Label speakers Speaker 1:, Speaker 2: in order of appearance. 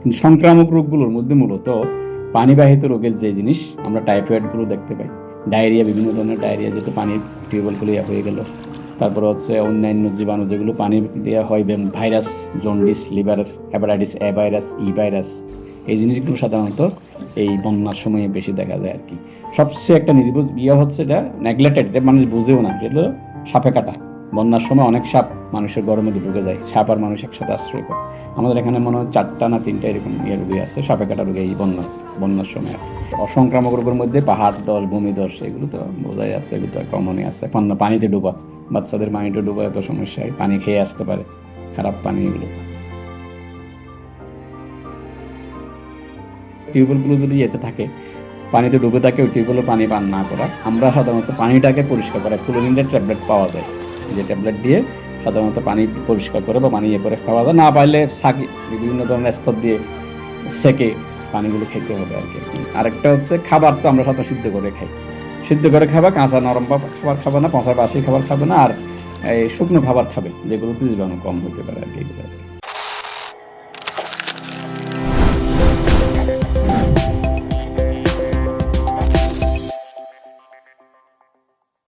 Speaker 1: কিন্তু সংক্রামক রোগগুলোর মধ্যে মূলত পানিবাহিত রোগের যে জিনিস আমরা টাইফয়েডগুলো দেখতে পাই, ডায়রিয়া, বিভিন্ন ধরনের ডায়রিয়া, যেহেতু পানির টিউবওয়েলগুলো হয়ে গেল। তারপরে হচ্ছে অন্যান্য জীবাণু যেগুলো পানি দেওয়া হয়, virus, jaundice, liver hepatitis A virus, E virus, এই জিনিসগুলো সাধারণত এই বন্যার সময়ে বেশি দেখা যায় আর কি। সবচেয়ে একটা নির্ভুল হচ্ছে, এটা নেগলেক্টেড, এটা মানুষ বুঝেও না, যেটা হলো সাপে কাটা। বন্যার সময় অনেক সাপ মানুষের ঘরের মধ্যে ঢুকে যায়, সাপ আর মানুষ একসাথে আশ্রয় করে। আমাদের এখানে মনে হয় 4টা না 3টা এরকম রোগী আছে, সাপে কাটা রোগী এই বন্যার সময়। অসংক্রামক রোগের মধ্যে পাহাড় দশ, বমি দশ, এগুলো তো বোঝাই যাচ্ছে, এগুলো তো কমনই আছে। পানিতে ডোবা, বাচ্চাদের পানিতে ডোবা এত সমস্যা হয়, পানি খেয়ে আসতে পারে, খারাপ পানি এগুলো। টিউবওয়েলগুলো যদি এতে থাকে, পানিতে ডুবে থাকে, ওই টিউবওয়েলের পানি পান না করা, আমরা সাধারণত পানিটাকে পরিষ্কার করা, ক্লোরিনের ট্যাবলেট পাওয়া যায়, যে ট্যাবলেট দিয়ে সাধারণত পানি পরিষ্কার করে বা পানি করে খাওয়া যায়। না পারলে ছাঁকি, বিভিন্ন ধরনের স্তর দিয়ে সেকে পানিগুলো খেতে হবে আর কি। আরেকটা হচ্ছে খাবার, তো আমরা সাধারণত সিদ্ধ করে খাই, সিদ্ধ করে খাবা, কাঁচা নরম খাবার খাবে না, পচা বাসি খাবার খাবে না, আর এই শুকনো খাবার খাবে যেগুলোতে জীবাণু কম হতে পারে আর কি।